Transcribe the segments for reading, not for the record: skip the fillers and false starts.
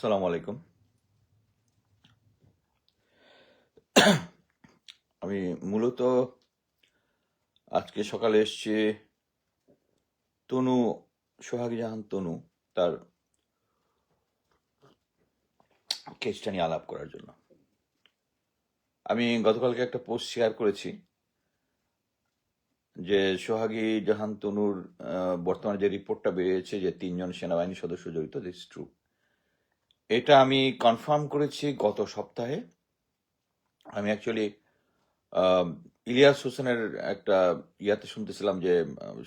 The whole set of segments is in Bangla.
আসসালামু আলাইকুম। আমি মূলত আজকে সকালে এসেছি তনু, সোহাগী জাহান তনু, তার কেসটা নিয়ে আলাপ করার জন্য। আমি গতকালকে একটা পোস্ট শেয়ার করেছি যে সোহাগী জাহান তনুর বর্তমানে যে রিপোর্টটা বেরিয়েছে যে 3 জন সেনাবাহিনী সদস্য জড়িত, দিস ট্রু। এটা আমি কনফার্ম করেছি গত সপ্তাহে। আমি অ্যাকচুয়ালি ইলিয়াস হোসেনের একটা ইয়াতে শুনতেছিলাম যে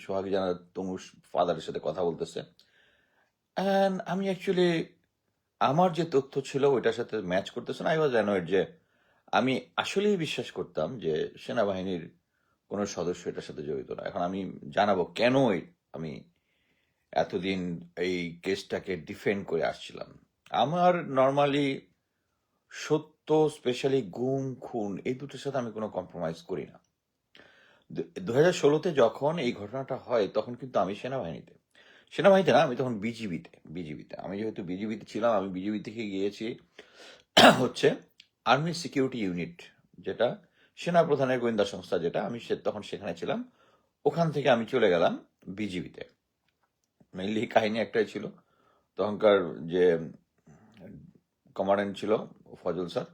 সোহাগী জাহান তনুর ফাদারের সাথে কথা বলতেছে। অ্যান্ড আমি অ্যাকচুয়ালি আমার যে তথ্য ছিল ওইটার সাথে ম্যাচ করতেছে না। আই ওয়াজ অ্যানয়েড যে আমি আসলেই বিশ্বাস করতাম যে সেনাবাহিনীর কোনো সদস্য এটার সাথে জড়িত না। এখন আমি জানাবো কেন আমি এতদিন এই কেসটাকে ডিফেন্ড করে আসছিলাম। আমার নর্মালি সত্য, স্পেশালি গুম খুন, এই দুটোর সাথে আমি কোনো কম্প্রোমাইজ করি না। 2016-তে যখন এই ঘটনাটা হয় তখন কিন্তু আমি সেনাবাহিনীতে না, আমি তখন বিজিবিতে আমি যেহেতু বিজিবিতে ছিলাম, আমি বিজিবি থেকে গিয়েছি হচ্ছে আর্মি সিকিউরিটি ইউনিট, যেটা সেনাপ্রধানের গোয়েন্দা সংস্থা, যেটা আমি তখন সেখানে ছিলাম। ওখান থেকে আমি চলে গেলাম বিজিবিতে। মেইনলি কাহিনী একটাই ছিল, তখনকার যে কমান্ড্যান্ট ছিল ফজল স্যার।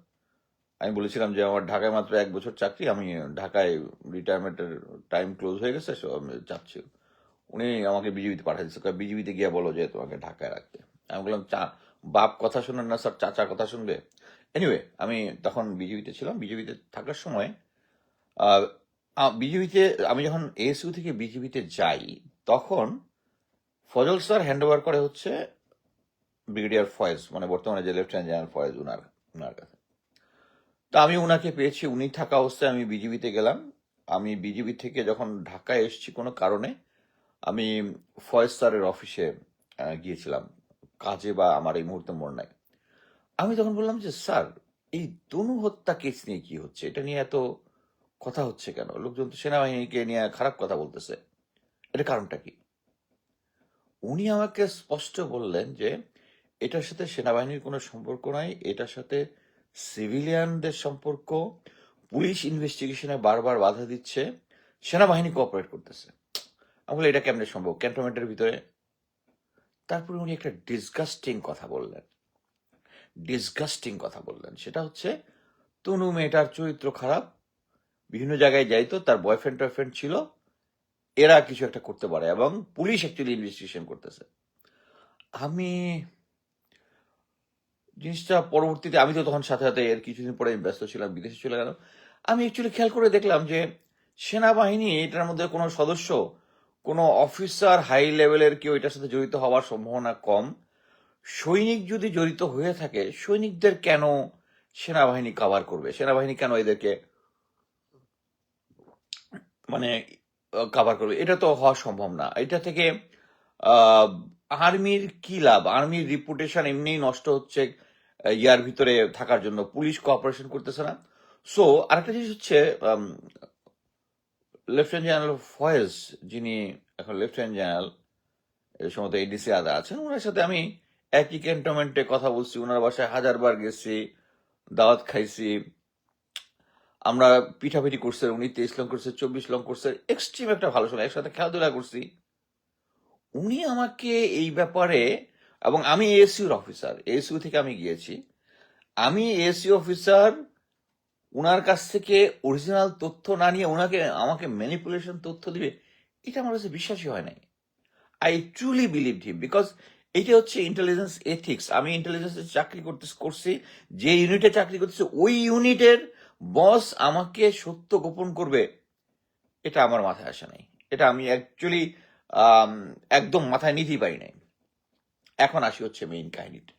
আমি বলেছিলাম যে আমার ঢাকায় মাত্র 1 বছর চাকরি, আমি ঢাকায় রিটায়ারমেন্টের টাইম ক্লোজ হয়ে গেছে, সো আমি চাচ্ছি। উনি আমাকে বিজিবিতে পাঠিয়ে দিচ্ছে, বিজিবিতে গিয়ে বলো যে তোমাকে ঢাকায় রাখতে। আমি বললাম বাপ কথা শুনেন না স্যার, চাচা কথা শুনবে। এনিওয়ে, আমি তখন বিজিবিতে ছিলাম। বিজিবিতে থাকার সময় বিজিবিতে আমি যখন এএসইউ থেকে বিজিবিতে যাই, তখন ফজল স্যার হ্যান্ড ওভার করে হচ্ছে ব্রিগেডিয়ার ফয়েজ, মানে বর্তমানে যে লেফটেন্যান্ট জেনারেল ফয়েজ, উনার কাছে। তা আমি উনাকে পেয়েছি, উনি থাকা অবস্থায় আমি বিজিবিতে গেলাম। আমি বিজিবি থেকে যখন ঢাকায় এসেছি কোনো কারণে, আমি ফয়েজ স্যারের অফিসে গিয়েছিলাম কাজে, বা আমার এই মুহূর্তে মনে নাই। আমি তখন বললাম যে স্যার, এই তনু হত্যা কেস নিয়ে কি হচ্ছে, এটা নিয়ে এত কথা হচ্ছে কেন? লোকজন তো সেনাবাহিনীকে নিয়ে খারাপ কথা বলতেছে, এটা কারণটা কি? উনি আমাকে স্পষ্ট বললেন যে এটার সাথে সেনাবাহিনীর কোনো সম্পর্ক নাই, এটার সাথে সিভিলিয়ানদের সম্পর্ক। পুলিশ ইনভেস্টিগেশনে বারবার বাধা দিচ্ছে, সেনাবাহিনী কোঅপারেট করতেছে। আমি বলি, এটা কেমনে সম্ভব ক্যান্টনমেন্টের ভিতরে? তারপরে উনি একটা ডিসগাস্টিং কথা বললেন, সেটা হচ্ছে তনু মেয়েটার চরিত্র খারাপ, বিভিন্ন জায়গায় যাইতো, তার বয়ফ্রেন্ড টয়ফ্রেন্ড ছিল, এরা কিছু একটা করতে পারে, এবং পুলিশ অ্যাকচুয়ালি ইনভেস্টিগেশন করতেছে। আমি জিনিসটা পরবর্তীতে, আমি তো তখন সাথে সাথে এর কিছুদিন পরে ব্যস্ত ছিলাম, বিদেশে চলে গেল। আমি অ্যাকচুয়ালি খেয়াল করে দেখলাম যে সেনাবাহিনী এটার মধ্যে কোনো সদস্য, কোনো অফিসার, হাই লেভেলের কেউ এটার সাথে জড়িত হওয়ার সম্ভাবনা কম। সৈনিক যদি জড়িত হয়ে থাকে, সৈনিকদের কেন সেনাবাহিনী কভার করবে? সেনাবাহিনী কেন এদেরকে মানে কভার করবে? এটা তো হওয়া সম্ভব না। এটা থেকে আর্মির কি লাভ? আর্মির রিপুটেশন এমনিই নষ্ট হচ্ছে ইয়ার ভিতরে থাকার জন্য, পুলিশ কোঅপারেশন করতেছে না। সো আরেকটা জিনিস হচ্ছে, লেফটেন্যান্ট জেনারেল ফয়েজ, যিনি এখন লেফটেন্যান্ট জেনারেল, এই সময় এডিসি আদা আছেন, ওনার সাথে আমি একই ক্যান্টনমেন্টে কথা বলছি, ওনার বাসায় 1000 বার গেছি, দাওয়াত খাইছি, আমরা পিঠাপিঠি করছে, উনি 23 লং করছে, 24 লং করছে, এক্সট্রিম একটা ভালো সময়, একসাথে খেলাধুলা করছি। উনি আমাকে এই ব্যাপারে, এবং আমি এএসইউর অফিসার, এএসইউ থেকে আমি গিয়েছি, আমি এএসইউ অফিসার, উনার কাছ থেকে অরিজিনাল তথ্য না নিয়ে আমাকে ম্যানিপুলেশন তথ্য দিবে, এটা আমার কাছে বিশ্বাসই হয় নাই। I truly believe him, because এটা হচ্ছে ইন্টেলিজেন্স এথিক্স। আমি ইন্টেলিজেন্সে চাকরি করছি, যে ইউনিটে চাকরি করতেছি, ওই ইউনিটের বস আমাকে সত্য গোপন করবে, এটা আমার মাথায় আসে নাই। এটা আমি অ্যাকচুয়ালি একদম মাথায় নিতেই পারি নাই। এখন আসি হচ্ছে মেইন কাহিনীতে।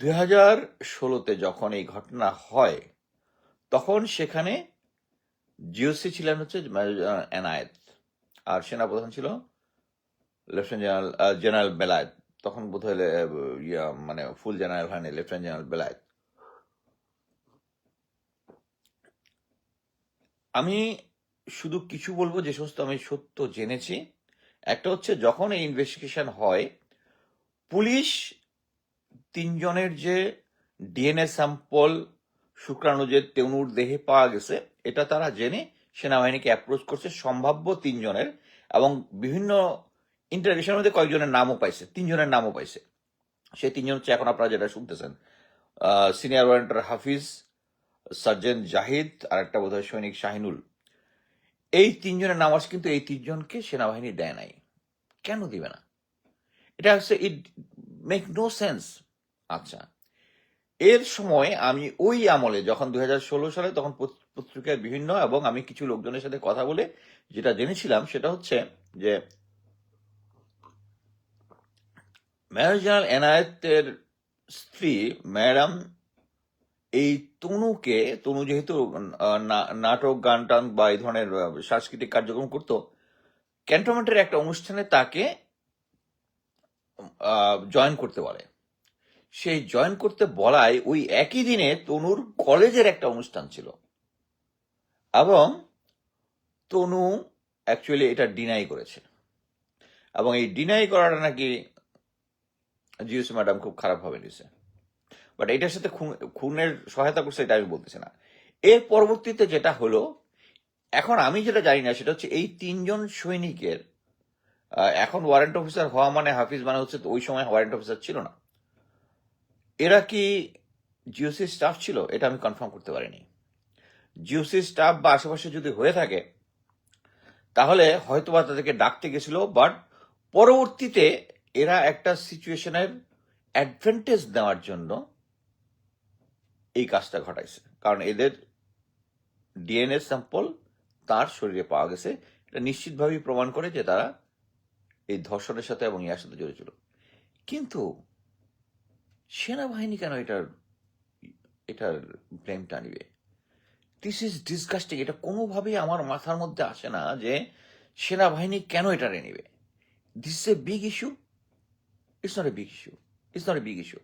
2016-তে যখন এই ঘটনা হয়, তখন সেখানে জিওসি ছিলেন হচ্ছে এনায়েত, আর সেনাপ্রধান ছিল লেফটেন্যান্ট জেনারেল বেলায়েত। তখন বোধহয় মানে ফুল জেনারেল হয়নি, লেফটেন্যান্ট জেনারেল বেলায়েত। আমি শুধু কিছু বলবো যে সমস্ত আমি সত্য জেনেছি। একটা হচ্ছে, যখন এই ইনভেস্টিগেশন হয়, পুলিশ তিনজনের যে ডিএনএ স্যাম্পল শুক্রাণু যে তনুর দেহে পাওয়া গেছে, এটা তারা জেনে সেনাবাহিনীকে অ্যাপ্রোচ করছে, সম্ভাব্য তিনজনের, এবং বিভিন্ন ইন্টারভিউশনের মধ্যে কয়েকজনের নামও পাইছে, তিনজনের নামও পাইছে। সেই তিনজন হচ্ছে এখন আপনারা যেটা শুনতেছেন, সিনিয়র ওয়ারেন্টার হাফিজ, সার্জেন্ট জাহিদ, আর একটা বোধহয় সৈনিক শাহিনুল। এই তিনজনের নাম আছে, কিন্তু এই তিনজনকে সেনাবাহিনী দেয় নাই। কেন দিবে না? এটা হচ্ছে, ইট মেক নো সেন্স। আচ্ছা, এর সময় আমি ওই আমলে যখন 2016 সালে, তখন পত্রিকায় বিভিন্ন, এবং আমি কিছু লোকজনের সাথে কথা বলে যেটা জেনেছিলাম সেটা হচ্ছে যে মেজর জেনারেল এনায়েতের স্ত্রী ম্যাডাম এই তনু যেহেতু নাটক, গান টান বা এই ধরনের সাংস্কৃতিক কার্যক্রম করতো, ক্যান্টনমেন্টের একটা অনুষ্ঠানে তাকে জয়েন করতে বলে। সেই জয়েন করতে বলায় ওই একই দিনে তনুর কলেজের একটা অনুষ্ঠান ছিল, এবং তনু অ্যাকচুয়ালি এটা ডিনাই করেছে, এবং এই ডিনাই করাটা নাকি জিউসি ম্যাডাম খুব খারাপভাবে নিছে। বাট এটার সাথে খুনের সহায়তা করছে এটা আমি বলতেছি না। এর পরবর্তীতে যেটা হলো, এখন আমি যেটা জানি না সেটা হচ্ছে এই তিনজন সৈনিকের, এখন ওয়ারেন্ট অফিসার হওয়া মানে হাফিজ মানে হচ্ছে, তো ওই সময় ওয়ারেন্ট অফিসার ছিল না, এরা কি জিওসি স্টাফ ছিল? এটা আমি কনফার্ম করতে পারিনি। জিওসি স্টাফ বা আশেপাশে যদি হয়ে থাকে তাহলে হয়তোবা তাদেরকে ডাকতে গেছিল, বাট পরবর্তীতে এরা একটা সিচুয়েশনের অ্যাডভান্টেজ নেওয়ার জন্য এই কাজটা ঘটাইছে, কারণ এদের ডিএনএ স্যাম্পল তার শরীরে পাওয়া গেছে। এটা নিশ্চিতভাবেই প্রমাণ করে যে তারা এই ধর্ষণের সাথে এবং ইয়ার সাথে জড়িত ছিল। কিন্তু সেনাবাহিনী কেন এটার ব্লেমটা নিবে? This is disgusting. এটা কোনোভাবেই আমার মাথার মধ্যে আসে না যে সেনাবাহিনী কেন এটারে নিবে। This is a big issue. It's not a big issue. It's not a big issue.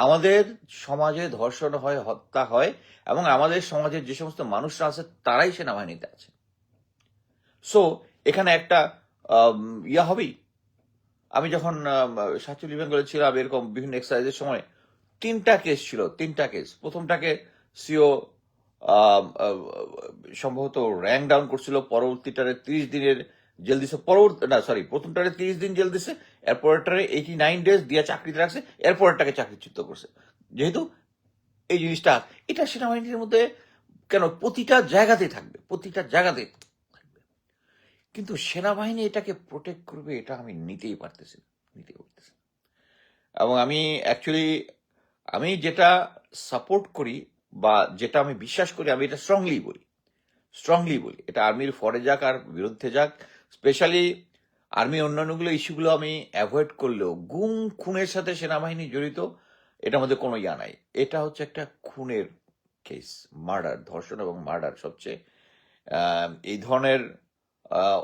আমাদের সমাজে ধর্ষণ হয়, হত্যা হয়, এবং আমাদের সমাজের যে সমস্ত মানুষরা আছে তারাই সেনাবাহিনীতে আছে। সো এখানে একটা ইয়া হবেই। আমি যখন সাতচল্লিশ বেঙ্গলে ছিলাম, এরকম বিভিন্ন এক্সারসাইজের সময় 3টা কেস ছিল, 3টা কেস। প্রথমটাকে সিও সম্ভবত র্যাঙ্ক ডাউন করছিল, পরবর্তীটারে 30 দিনের জেল দিছে, প্রথমটারে 30 দিন জেল দিছে, এরপরটারে 89 ডেজ দিয়ে চাকরিতে রাখছে, এরপরটাকে চাকরিচ্যুত করছে। যেহেতু এই জিনিসটা, এটা সেনাবাহিনীর মধ্যে কেন প্রতিটা জায়গাতেই থাকবে, প্রতিটা জায়গাতেই থাকবে, কিন্তু সেনাবাহিনী এটাকে প্রোটেক্ট করবে এটা আমি নিতেই পারতেছি না। এবং আমি অ্যাকচুয়ালি আমি যেটা সাপোর্ট করি বা যেটা আমি বিশ্বাস করি, আমি এটা স্ট্রংলি বলি, এটা আর্মির ফরে যাক আর বিরুদ্ধে যাক, স্পেশালি আর্মি অন্যান্যগুলো ইস্যুগুলো আমি অ্যাভয়েড করলেও গুম খুনের সাথে সেনাবাহিনী জড়িত, এটার মধ্যে কোনো ইয়া নাই। এটা হচ্ছে একটা খুনের কেস, মার্ডার, ধর্ষণ এবং মার্ডার সবচেয়ে এই ধরনের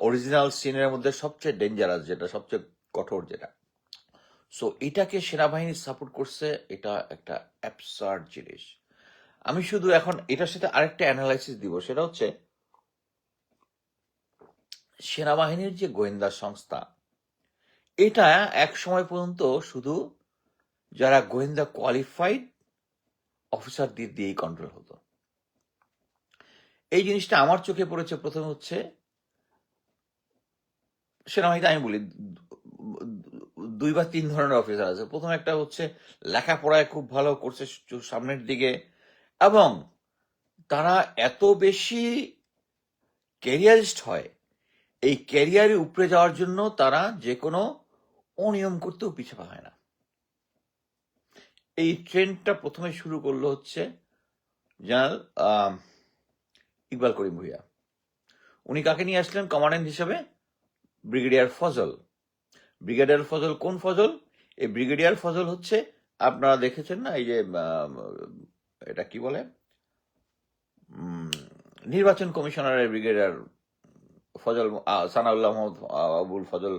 অরিজিনাল সিনের মধ্যে সবচেয়ে ডেঞ্জারাস, যেটা সবচেয়ে কঠোর যেটা। সো এটাকে সেনাবাহিনী সাপোর্ট করছে, এটা একটা অ্যাবসার্ড জিনিস। আমি শুধু এখন এটার সাথে আরেকটা অ্যানালাইসিস দিব, সেটা হচ্ছে সেনাবাহিনীর যে গোয়েন্দা সংস্থা, এটা এক সময় পর্যন্ত শুধু যারা গোয়েন্দা কোয়ালিফাইড অফিসারদের দিয়েই কন্ট্রোল হতো। এই জিনিসটা আমার চোখে পড়েছে প্রথমে হচ্ছে সেনাবাহিনীতে, আমি বলি 2 বা 3 ধরনের অফিসার আছে। প্রথম একটা হচ্ছে লেখাপড়ায় খুব ভালো করছে সামনের দিকে, এবং তারা এত বেশি ক্যারিয়ারিস্ট হয়, এই ক্যারিয়ারে উপরে যাওয়ার জন্য তারা যে কোনো অনিয়ম করতেও পিছপা হয় না। এই ট্রেন্ডটা প্রথমে শুরু করলো হচ্ছে জেনারেল ইকবাল করিম ভুইয়া। উনি কাকে নিয়ে আসলেন কমান্ড্যান্ট হিসেবে? ব্রিগেডিয়ার ফজল। ব্রিগেডিয়ার ফজল কোন ফজল? এই ব্রিগেডিয়ার ফজল হচ্ছে, আপনারা দেখেছেন না, এই যে এটা কি বলে, নির্বাচন কমিশনারের ব্রিগেডিয়ার ফজল, সানাউল্লাহ মোহাম্মদ আবুল ফজল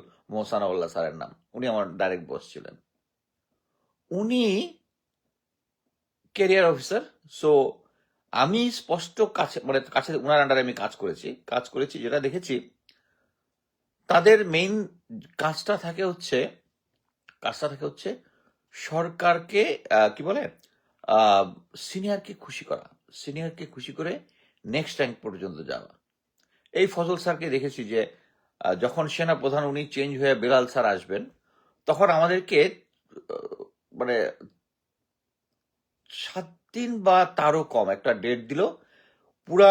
সানাউল্লাহ স্যারের নাম। উনি আমার ডাইরেক্ট বস ছিলেন, উনি ক্যারিয়ার অফিসার। সো আমি স্পষ্ট কাছে ওনার আন্ডারে আমি কাজ করেছি, যেটা দেখেছি তাদের মেইন কাজটা থাকে হচ্ছে সরকারকে কি বলে সিনিয়রকে খুশি করা, সিনিয়রকে খুশি করে নেক্সট র্যাঙ্ক পর্যন্ত যাওয়া। এই ফজল স্যারকে দেখেছি যে যখন সেনা প্রধান উনি চেঞ্জ হয়ে বেলাল স্যার আসবেন, তখন আমাদেরকে মানে 7 দিন বা তারও কম একটা ডেট দিল। পুরা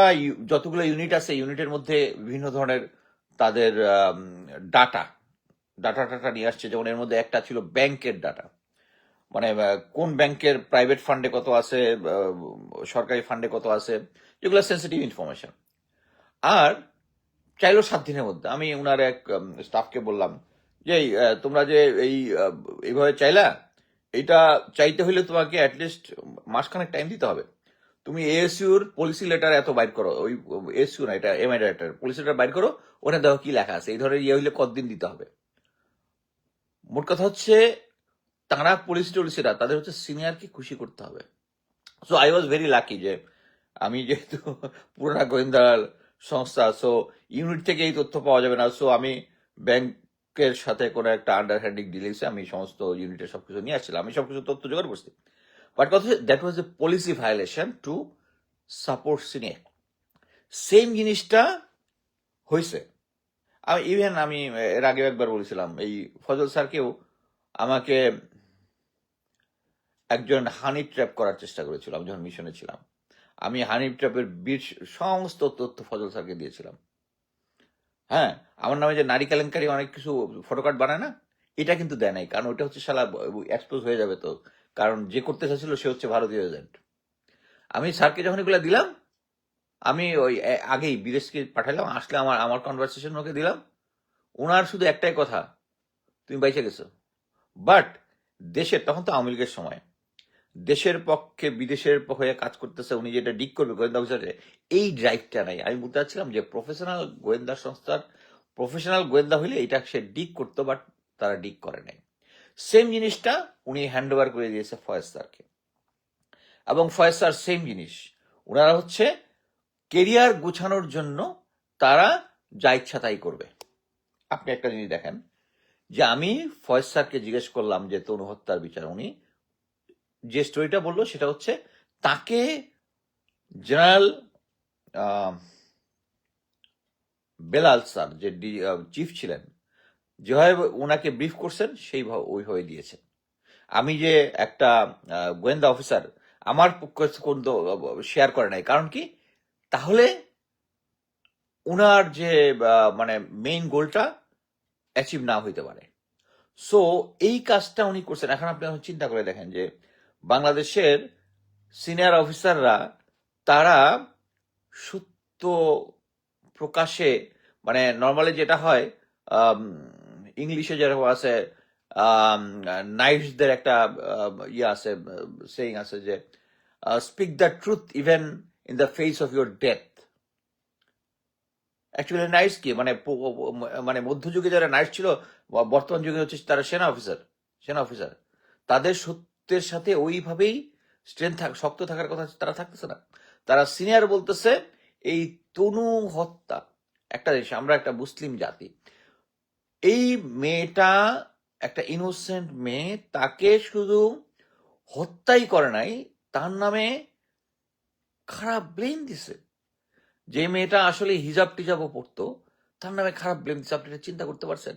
যতগুলো ইউনিট আছে ইউনিটের মধ্যে বিভিন্ন ধরনের তাদের ডাটা ডাটা টাটা নিয়ে আসছে। যেমন এর মধ্যে একটা ছিল ব্যাংকের ডাটা, মানে কোন ব্যাংকের প্রাইভেট ফান্ডে কত আছে, সরকারি ফান্ডে কত আছে, যেগুলো সেন্সিটিভ ইনফরমেশন। আর চাইলো 7 দিনের মধ্যে। আমি ওনার এক স্টাফকে বললাম যে তোমরা যে এইভাবে চাইলা, এটা চাইতে হলে তোমাকে অ্যাটলিস্ট মাসখানেক টাইম দিতে হবে। তুমি এএসইউর পলিসি লেটার এত বাইর করো, ওই এসইউ না, এটা এমআই লেটার, পলিসি লেটার বাইর করো, ওখানে দেখো কি লেখা আছে, এই ধরনের হইলে কতদিন দিতে হবে। মোট কথা হচ্ছে তারা পলিসি টলিসিরা তাদের হচ্ছে সিনিয়রকে খুশি করতে হবে। So I was very lucky যে আমি যেহেতু পুরোনো গোয়েন্দা সংস্থা, সো ইউনিট থেকে এই তথ্য পাওয়া যাবে না, সো আমি ব্যাংকের সাথে কোনো একটা আন্ডারস্ট্যান্ডিং ডিলিংসে আমি সমস্ত ইউনিটের সবকিছু নিয়ে আসছিলাম, আমি সবকিছু তথ্য জোগাড় করছি। বাট কথা that was A policy violation to support senior. Same জিনিসটা হয়েছে। আমি ইভেন আমি এর আগে একবার বলেছিলাম, এই ফজল স্যারকেও আমাকে একজন হানি ট্র্যাপ করার চেষ্টা করেছিল আমি যখন মিশনে ছিলাম। আমি হানি ট্র্যাপের সমস্ত তথ্য ফজল স্যারকে দিয়েছিলাম। হ্যাঁ, আমার নামে যে নারী কেলেঙ্কারি অনেক কিছু ফটোকার্ড বানায় না, এটা কিন্তু দেয় নাই, কারণ ওটা হচ্ছে শালা এক্সপোজ হয়ে যাবে তো, কারণ যে করতে চাচ্ছিল সে হচ্ছে ভারতীয় এজেন্ট। আমি স্যারকে যখন এগুলো দিলাম, আমি ওই আগেই বিদেশকে পাঠালাম, আসলে আমার আমার কনভারসেশন ওকে দিলাম। ওনার শুধু একটাই কথা, তুমি বাইচে গেছো। বাট দেশের, তখন তো আওয়ামী লীগের সময়, দেশের পক্ষে বিদেশের হয়ে কাজ করতেছে, উনি যেটা ডিক করবে গোয়েন্দা অফিসারে, এই ড্রাইভটা নাই। আমি বলতে চাচ্ছিলাম যে প্রফেশনাল গোয়েন্দা সংস্থার প্রফেশনাল গোয়েন্দা হইলে এটা সে ডিক করতো, বাট তারা ডিক করে নাই। সেম জিনিসটা উনি হ্যান্ড ওভার করে দিয়েছে ফয়েজ স্যারকে, এবং ফয়েজ স্যার সেম জিনিস, ওনারা হচ্ছে কেরিয়ার গোছানোর জন্য তারা যা ইচ্ছা তাই করবে। আপনি একটা জিনিস দেখেন যে আমি ফয়েজ স্যারকে জিজ্ঞেস করলাম যে তনু হত্যার বিচার, উনি যে স্টোরিটা বললো সেটা হচ্ছে তাকে জেনারেল বেলাল স্যার যে চিফ ছিলেন, যেভাবে ওনাকে ব্রিফ করছেন সেই ওইভাবে দিয়েছেন। আমি যে একটা গোয়েন্দা অফিসার, আমার পক্ষে কিন্তু শেয়ার করে নাই, কারণ কি, তাহলে ওনার যে মানে মেইন গোলটা অ্যাচিভ না হইতে পারে। সো এই কাজটা উনি করছেন। এখন আপনি চিন্তা করে দেখেন যে বাংলাদেশের সিনিয়র অফিসাররা তারা সত্য প্রকাশে, মানে নর্মালি যেটা হয় ইংলিশে যেরকম আছে, নাইটসদের একটা ইয়ে আছে, সেইং আছে যে speak the truth even in the face of your death. Actually knights কি মানে মানে মধ্যযুগে যারা নাইটস ছিল, বর্তমান যুগে হচ্ছে তারা সেনা অফিসার। তাদের সত্যের সাথে ওইভাবেই শক্ত থাকার কথা তারা থাকতেছে না। তারা সিনিয়র বলতেছে এই তনু হত্যা, একটা দেশ, আমরা একটা মুসলিম জাতি, এই মেয়েটা একটা ইনোসেন্ট মেয়ে, তাকে শুধু হত্যাই করে নাই, তার নামে খারাপ ব্লেম দিছে। যে মেয়েটা আসলে হিজাব টিজাবও পড়তো, তার নামে খারাপ ব্লেম দিচ্ছে। আপনি চিন্তা করতে পারছেন?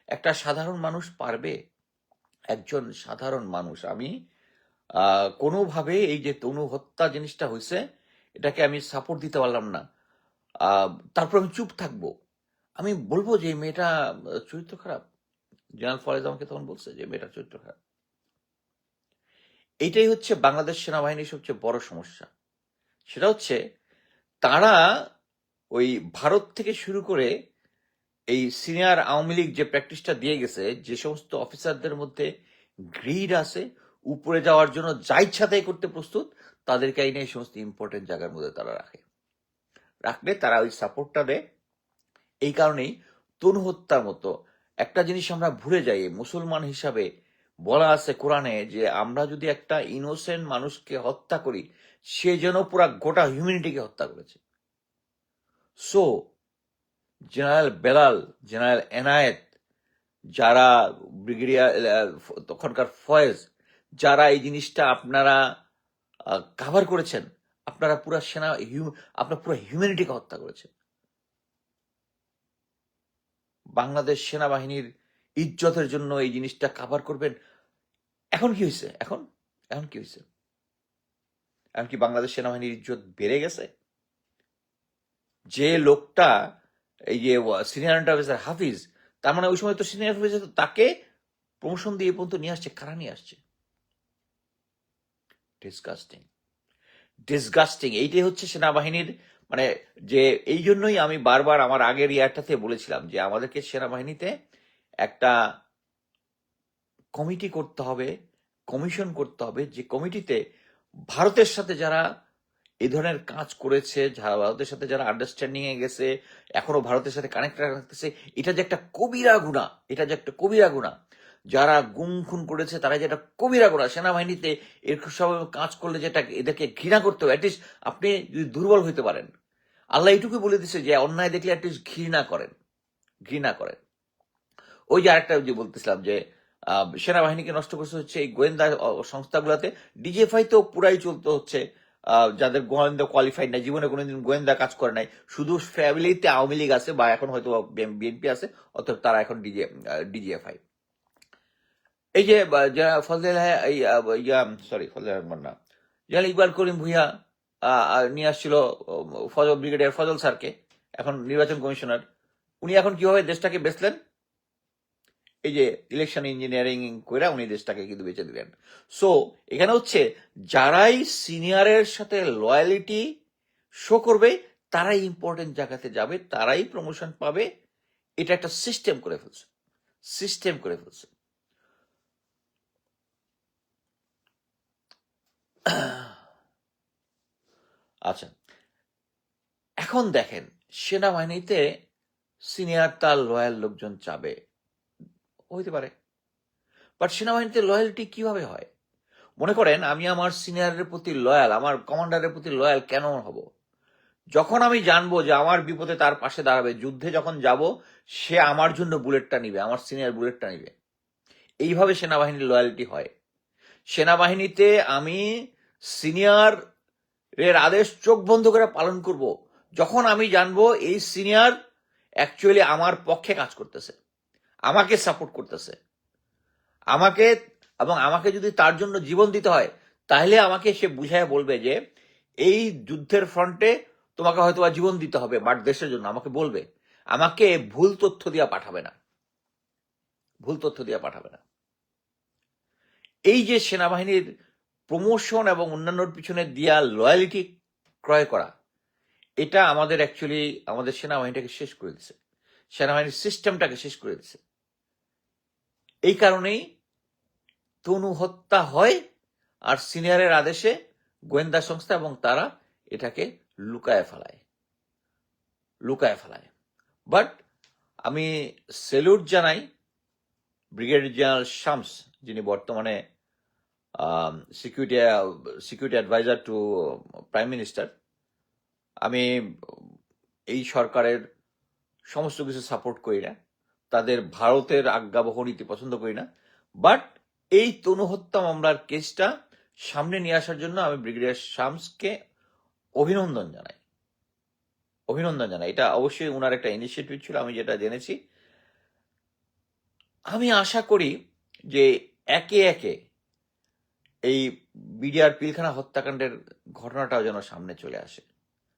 একটা সাধারণ মানুষ পারবে? একজন সাধারণ মানুষ, আমি কোনোভাবে এই যে তনু হত্যা জিনিসটা হয়েছে, এটাকে আমি সাপোর্ট দিতে পারলাম না। তারপর আমি চুপ থাকবো? আমি বলবো যে এই মেয়েটা চরিত্র খারাপ? জেনারেল ফয়েজ আমাকে তখন বলছে যে মেয়েটার চরিত্র খারাপ। এইটাই হচ্ছে বাংলাদেশ সেনাবাহিনীর সবচেয়ে বড় সমস্যা। সেটা হচ্ছে তারা ওই ভারত থেকে শুরু করে এই সিনিয়র আওয়ামী লীগ যে প্র্যাকটিসটা দিয়ে গেছে, যে সমস্ত অফিসারদের মধ্যে গ্রিড আছে, উপরে যাওয়ার জন্য যা ইচ্ছা তাই করতে প্রস্তুত, তাদেরকে এই নিয়ে সমস্ত ইম্পর্টেন্ট জায়গার মধ্যে তারা রাখলে তারা ওই সাপোর্টটা দেয়। এই কারণেই তনু হত্যার মতো একটা জিনিস আমরা ভুলে যাই। মুসলমান হিসাবে বলা আছে কোরআনে যে আমরা যদি একটা ইনোসেন্ট মানুষকে হত্যা করি, সে যেন পুরা গোটা হিউম্যানিটিকে হত্যা করেছে। So general Belal, general Enayet, যারা ব্রিগেডিয়ার তখনকার ফয়েজ, যারা এই জিনিসটা আপনারা কাভার করেছেন, আপনারা পুরা আপনার পুরো হিউম্যানিটিকে হত্যা করেছেন। বাংলাদেশ সেনাবাহিনীর ইজ্জতের জন্য এই জিনিসটা কাভার করবেন। এখন কি হয়েছে? এখন এখন কি হয়েছে? এখন কি বাংলাদেশ সেনাবাহিনীর ইজ্জত বেড়ে গেছে? যে লোকটা এই যে সিনিয়র অফিসার হাফিজ, তার মানে ওই সময় তো সিনিয়র অফিসার, তাকে প্রমোশন দিয়ে পর্যন্ত নিয়ে আসছে। কারা নিয়ে আসছে? Disgusting, disgusting. এইটাই হচ্ছে সেনাবাহিনীর মানে, যে এই জন্যই আমি বারবার আমার আগের ইয়ারটাতে বলেছিলাম যে আমাদেরকে সেনাবাহিনীতে একটা কমিটি করতে হবে, কমিশন করতে হবে, যে কমিটিতে ভারতের সাথে যারা এই ধরনের কাজ করেছে, ভারতের সাথে যারা আন্ডারস্ট্যান্ডিং এ গেছে, এখনো ভারতের সাথে কানেক্ট রাখতেছে, এটা যে একটা কবিরা গুণা, এটা যে একটা কবিরা গুণা। যারা গুম খুন করেছে তারা যে একটা কবিরা গুণা। সেনাবাহিনীতে এর সব কাজ করলে যেটা, এদেরকে ঘৃণা করতে হবে। অ্যাটলিস্ট আপনি যদি দুর্বল হইতে পারেন, আল্লাহ এইটুকু বলে দিচ্ছে যে অন্যায় দেখলে অ্যাটলিস্ট ঘৃণা করেন, ঘৃণা করেন। ওই যে আরেকটা যে বলতেছিলাম যে সেনাবাহিনীকে নষ্ট করতে হচ্ছে এই গোয়েন্দা সংস্থাগুলোতে। ডিজিএফআই তো পুরাই চলতে হচ্ছে যাদের গোয়েন্দা কোয়ালিফাইড নাই, জীবনে কোনোদিন গোয়েন্দা কাজ করে নাই, শুধু ফ্যামিলিতে আওয়ামী লীগ আছে বা এখন হয়তো বিএনপি আছে, অথবা তারা এখন ডিজিএফআই। এই যে যারা ফজলে সরি ফজলে রহমান না, জেনারেল ইকবাল করিম ভুইয়া নিয়ে আসছিল ফজল, ব্রিগেডিয়ার ফজল স্যারকে, এখন নির্বাচন কমিশনার। উনি এখন কিভাবে দেশটাকে বেচলেন? এই যে ইলেকশন ইঞ্জিনিয়ারিং করে উনি দেশটাকে কিন্তু বেঁচে দিলেন। সো এখানে হচ্ছে যারাই সিনিয়রের সাথে লয়ালিটি শো করবে তারাই ইম্পর্টেন্ট জায়গাতে যাবে, তারাই প্রমোশন পাবে। এটা একটা সিস্টেম করে ফেলছে, সিস্টেম করে ফেলছে। আচ্ছা, এখন দেখেন সেনাবাহিনীতে সিনিয়র তার লয়াল লোকজন চাবে, হইতে পারে, বাট সেনাবাহিনীতে লয়ালিটি কিভাবে হয়? মনে করেন আমি আমার সিনিয়রের প্রতি লয়াল, আমার কমান্ডারের প্রতি লয়াল কেন হব? যখন আমি জানবো যে আমার বিপদে তার পাশে দাঁড়াবে, যুদ্ধে যখন যাব সে আমার জন্য বুলেটটা নিবে, আমার সিনিয়র বুলেটটা নিবে। এইভাবে সেনাবাহিনীর লয়ালিটি হয়। সেনাবাহিনীতে আমি সিনিয়র এর আদেশ চোখ বন্ধ করে পালন করব যখন আমি জানবো এই সিনিয়র অ্যাকচুয়ালি আমার পক্ষে কাজ করতেছে, আমাকে সাপোর্ট করতেছে, আমাকে, এবং আমাকে যদি তার জন্য জীবন দিতে হয় তাহলে আমাকে সে বুঝায় বলবে যে এই যুদ্ধের ফ্রন্টে তোমাকে হয়তো জীবন দিতে হবে, বাট দেশের জন্য আমাকে বলবে। আমাকে ভুল তথ্য দিয়া পাঠাবে না, ভুল তথ্য দিয়া পাঠাবে না। এই যে সেনাবাহিনীর প্রমোশন এবং অন্যান্যর পিছনে দিয়া লয়ালিটি ক্রয় করা, এটা আমাদের অ্যাকচুয়ালি আমাদের সেনাবাহিনীটাকে শেষ করে দিচ্ছে, সেনাবাহিনীর সিস্টেমটাকে শেষ করে দিচ্ছে। এই কারণেই তনু হত্যা হয়, আর সিনিয়রের আদেশে গোয়েন্দা সংস্থা এবং তারা এটাকে লুকায় ফেলায়, লুকায় ফেলায়। বাট আমি সেলুট জানাই ব্রিগেডিয়ার জেনারেল শামস, যিনি বর্তমানে security adviser to prime minister. আমি এই সরকারের সমস্ত কিছু সাপোর্ট করি না, তাদের ভারতের আজ্ঞাবহ নীতি পছন্দ করি না, বাট এই তনু হত্যা মামলার কেসটা সামনে নিয়ে আসার জন্য আমি ব্রিগেডিয়ার শামসকে অভিনন্দন জানাই, অভিনন্দন জানাই। এটা অবশ্যই ওনার একটা ইনিশিয়েটিভ ছিল, আমি যেটা জেনেছি। আমি আশা করি যে একে একে এই বিডিআর পিলখানা হত্যাকাণ্ডের ঘটনাটাও যেন সামনে চলে আসে,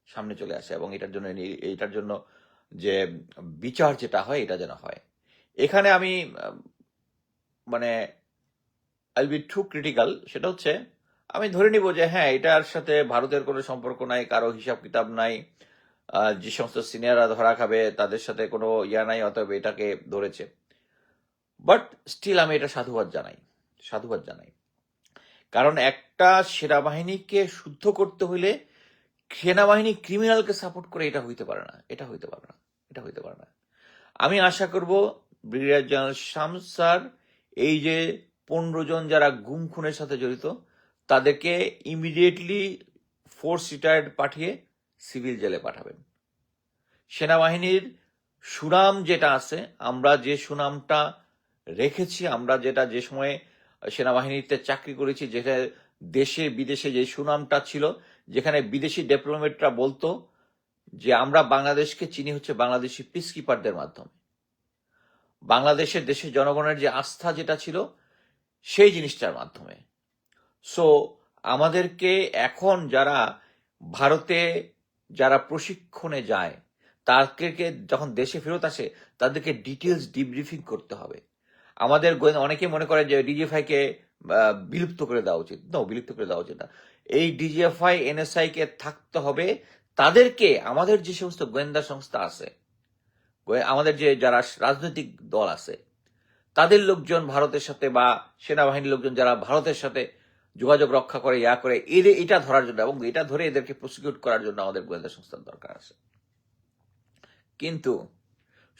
সামনে চলে আসে, এবং এটার জন্য যে বিচার যেটা হয় এটা যেন হয়। এখানে আমি মানে আই বি টু ক্রিটিক্যাল, সেটা হচ্ছে আমি ধরে নিব যে হ্যাঁ এটার সাথে ভারতের কোনো সম্পর্ক নাই, কারো হিসাব কিতাব নাই, যে সমস্ত সিনিয়ররা ধরা খাবে তাদের সাথে কোনো ইয়া নাই, অতএব এটাকে ধরেছে। বাট স্টিল আমি এটা সাধুবাদ জানাই, সাধুবাদ জানাই। কারণ একটা সেনাবাহিনীকে শুদ্ধ করতে হইলে সেনাবাহিনী ক্রিমিনালকে সাপোর্ট করে এটা হইতে পারে না, এটা হইতে পারে না, এটা হইতে পারে না। আমি আশা করব ব্রিগেডিয়ার জেনারেল শামস স্যার এই যে 15 জন যারা গুম খুনের সাথে জড়িত তাদেরকে ইমিডিয়েটলি ফোর্স রিটায়ার্ড পাঠিয়ে সিভিল জেলে পাঠাবেন। সেনাবাহিনীর সুনাম যেটা আছে, আমরা যে সুনামটা রেখেছি। আমরা যেটা যে সময়ে সেনাবাহিনীতে চাকরি করেছি, যেটা দেশে বিদেশে যে সুনামটা ছিল, যেখানে বিদেশি ডিপ্লোমেটরা বলতো যে আমরা বাংলাদেশকে চিনি হচ্ছে বাংলাদেশি পিস কিপারদের মাধ্যমে। বাংলাদেশের দেশের জনগণের যে আস্থা যেটা ছিল সেই জিনিসটার মাধ্যমে। সো আমাদেরকে এখন যারা ভারতে যারা প্রশিক্ষণে যায়, তাদেরকে যখন দেশে ফেরত আসে তাদেরকে ডিটেলস ডিব্রিফিং করতে হবে। আমাদের অনেকে মনে করে যে ডিজিএফআই কে বিলুপ্ত করে দেওয়া উচিত। বিলুপ্ত করে দেওয়া উচিত না। এই ডিজিএফআই এনএসআই কে থাকতে হবে। তাদেরকে আমাদের যে সমস্ত গোয়েন্দা সংস্থা আছে, আমাদের যে যারা রাজনৈতিক দল আছে, তাদের লোকজন ভারতের সাথে বা সেনাবাহিনীর লোকজন যারা ভারতের সাথে যোগাযোগ রক্ষা করে করে এটা ধরার জন্য এবং এটা ধরে এদেরকে প্রসিকিউট করার জন্য আমাদের গোয়েন্দা সংস্থার দরকার আছে। কিন্তু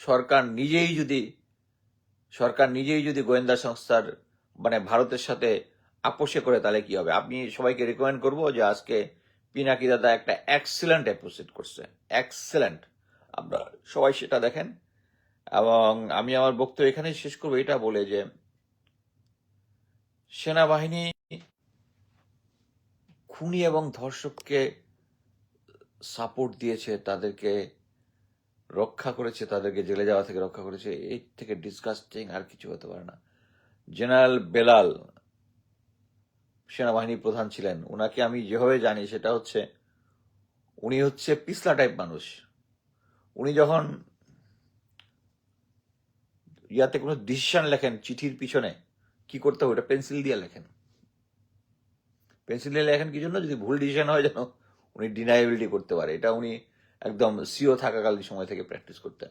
সরকার নিজেই যদি গোয়েন্দা সংস্থার মানে ভারতের সাথে আপোষে করে, তাহলে কি হবে? আপনি সবাইকে রেকমেন্ড করবো যে আজকে পিনাকি দাদা একটা এক্সিলেন্ট এপিসোড করছে, এক্সিলেন্ট। আপনারা সবাই সেটা দেখেন। এবং আমি আমার বক্তব্য এখানেই শেষ করবো এটা বলে যে সেনাবাহিনী খুনি এবং ধর্ষককে সাপোর্ট দিয়েছে, তাদেরকে রক্ষা করেছে, তাদেরকে জেলে যাওয়া থেকে রক্ষা করেছে। এর থেকে ডিসগাস্টিং আর কিছু হতে পারে না। জেনারেল বেলাল সেনাবাহিনী প্রধান ছিলেন। ওনাকে আমি যেভাবে জানি সেটা হচ্ছে উনি হচ্ছে পিছলা টাইপ মানুষ। উনি যখন ইয়াতে কোনো ডিসিশন লেখেন, চিঠির পিছনে কি করতে হবে ওটা পেন্সিল দিয়ে লেখেন। পেন্সিল দিয়ে লেখেন কি জন্য? যদি ভুল ডিসিশন হয় যেন উনি ডিনাইবিলিটি করতে পারে। এটা উনি একদম সিও থাকাকালীন সময় থেকে প্র্যাকটিস করতেন।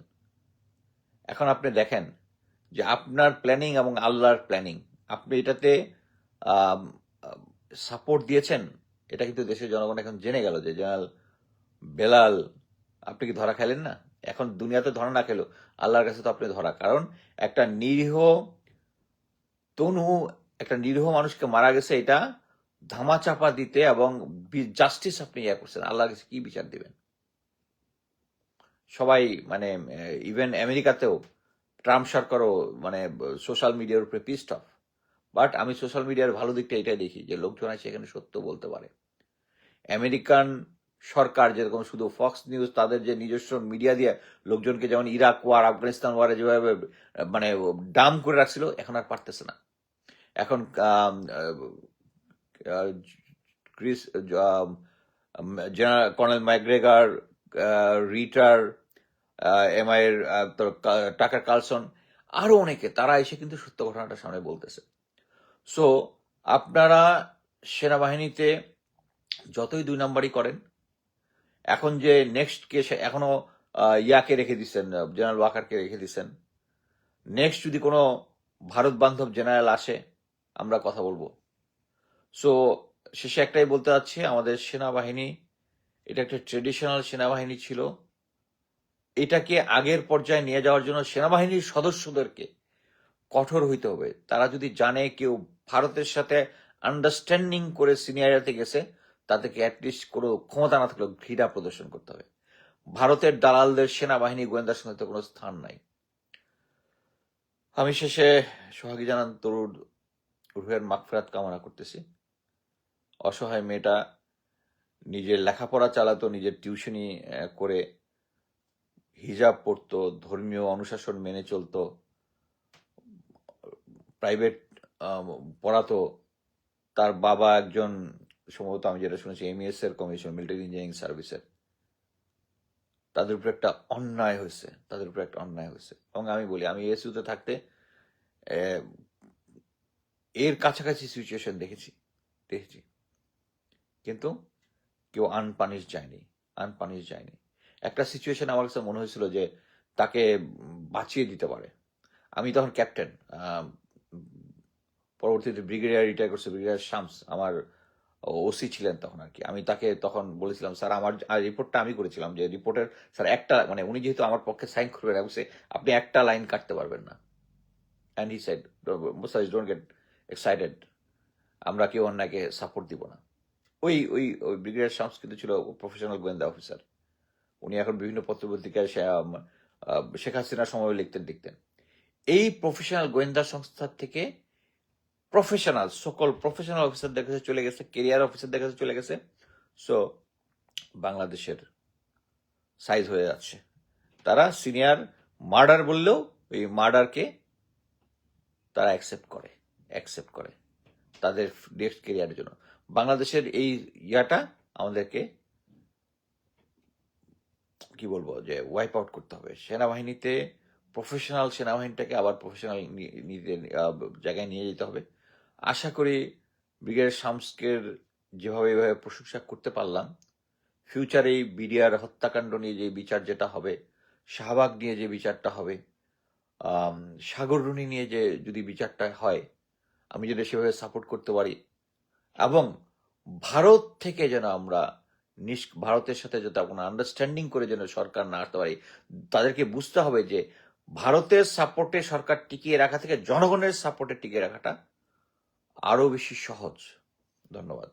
এখন আপনি দেখেন যে আপনার প্ল্যানিং এবং আল্লাহর প্ল্যানিং, আপনি এটাতে সাপোর্ট দিয়েছেন। এটা কিন্তু দেশের জনগণ এখন জেনে গেল যে জেনারেল বেলাল আপনি কি ধরা খেলেন না? এখন দুনিয়াতে ধরা না খেলো, আল্লাহর কাছে তো আপনি ধরা। কারণ একটা নিরীহ তনু, একটা নিরীহ মানুষকে মারা গেছে, এটা ধামাচাপা দিতে এবং জাস্টিস আপনি ইয়া করছেন। আল্লাহর কাছে কি বিচার দিবেন? সবাই মানে ইভেন আমেরিকাতেও ট্রাম্প সরকারও মানে সোশ্যাল মিডিয়ার উপরে পিসড অফ। বাট আমি সোশ্যাল মিডিয়ার ভালো দিকটা এটাই দেখি যে লোকজন আছে এখানে সত্য বলতে পারে। আমেরিকান সরকার যেরকম শুধু ফক্স নিউজ তাদের যে নিজস্ব মিডিয়া দিয়ে লোকজনকে যেমন ইরাক ওয়ার, আফগানিস্তান ওয়ারে যেভাবে মানে ডাম করে রাখছিল, এখন আর পারতেছে না। এখন ক্রিস কর্নেল ম্যাকগ্রেগার, রিটার, এমআই এর টাকার কার্লসন, আরো অনেকে, তারা এসে কিন্তু সত্য ঘটনাটা সামনে বলতেছে। সো আপনারা সেনাবাহিনীতে যতই 2 নাম্বারই করেন, এখন যে নেক্সট কেস এখনো ইয়াকে রেখে দিচ্ছেন, জেনারেল ওয়াকারকে রেখে দিচ্ছেন। নেক্সট যদি কোনো ভারত বান্ধব জেনারেল আসে আমরা কথা বলবো। সো শেষে একটাই বলতে চাচ্ছি, আমাদের সেনাবাহিনী এটা একটা ট্রেডিশনাল সেনাবাহিনী ছিল। এটাকে আগের পর্যায়ে নিয়ে যাওয়ার জন্য সেনাবাহিনীর সদস্যদেরকে কঠোর হইতে হবে। তারা যদি জানে কেউ ভারতের সাথে আন্ডারস্ট্যান্ডিং করে সিনিয়রিটিতে গেছে, তাদেরকে অ্যাটলিস্ট কোনো ক্ষমতা না থাকলেও ঘৃণা প্রদর্শন করতে হবে। ভারতের দালালদের সেনাবাহিনী গোয়েন্দার সঙ্গে কোনো স্থান নাই। আমি শেষে সোহাগী জানান তরুর রুহের মাগফিরাত কামনা করতেছি। অসহায় মেয়েটা নিজের লেখাপড়া চালাতো, নিজের টিউশনি করে হিজাব পড়তো, ধর্মীয় অনুশাসন মেনে চলতো, প্রাইভেট পড়াতো। তার বাবা একজন, সম্ভবত আমি যেটা শুনেছি, এমইএস এর কমিশন, মিলিটারি ইঞ্জিনিয়ারিং সার্ভিসের। তাদের উপর একটা অন্যায় হয়েছে, এবং আমি বলি, আমি এসইউতে থাকতে এর কাছাকাছি সিচুয়েশন দেখেছি, কিন্তু কেউ আনপানিশ যায়নি। একটা সিচুয়েশন আমার কাছে মনে হয়েছিল যে তাকে বাঁচিয়ে দিতে পারে। আমি তখন ক্যাপ্টেন, পরবর্তীতে ব্রিগেডিয়ার রিটায়ার করছে, ব্রিগেডিয়ার শামস আমার ওসি ছিলেন তখন আর কি। আমি তাকে তখন বলেছিলাম, স্যার আমার রিপোর্টটা আমি করেছিলাম, যে রিপোর্টের স্যার একটা মানে উনি যেহেতু আমার পক্ষে সাইন করবেন, আপনি একটা লাইন কাটতে পারবেন না। And he said, sir don't get excited, আমরা কেউ অন্যায়কে সাপোর্ট দিব না। ওই ওই ওই ব্রিগেডিয়ার শামস কিন্তু ছিল প্রফেশনাল গোয়েন্দা অফিসার। উনি এখন বিভিন্ন পত্রপত্রিকায় শেখ হাসিনার সময় লিখতেন। এই প্রফেশনাল গোয়েন্দা সংস্থার থেকে প্রফেশনাল সকল প্রফেশনাল অফিসারদের কাছে চলে গেছে, কেরিয়ার অফিসারদের কাছে চলে গেছে। সো বাংলাদেশের সাইজ হয়ে যাচ্ছে। তারা সিনিয়র মার্ডার বললেও এই মার্ডারকে তারা অ্যাকসেপ্ট করে তাদের নেক্সট কেরিয়ারের জন্য। বাংলাদেশের এই ইয়াটা আমাদেরকে কি বলবো যে ওয়াইপ আউট করতে হবে। সেনাবাহিনীতে প্রফেশনাল সেনাবাহিনীটাকে আবার প্রফেশনাল জায়গায় নিয়ে যেতে হবে। আশা করি ব্রিগেডিয়ার শামসকের যেভাবে এভাবে প্রশংসা করতে পারলাম, ফিউচারে এই বিডিআর হত্যাকাণ্ড নিয়ে যে বিচার যেটা হবে, শাহবাগ নিয়ে যে বিচারটা হবে, সাগররুনি নিয়ে যে যদি বিচারটা হয়, আমি যদি সেভাবে সাপোর্ট করতে পারি এবং ভারত থেকে যেন আমরা ভারতের সাথে যাতে আমরা আন্ডারস্ট্যান্ডিং করে যেন সরকার না আসতে পারি। তাদেরকে বুঝতে হবে যে ভারতের সাপোর্টে সরকার টিকিয়ে রাখা থেকে জনগণের সাপোর্টে টিকিয়ে রাখাটা আরো বেশি সহজ। ধন্যবাদ।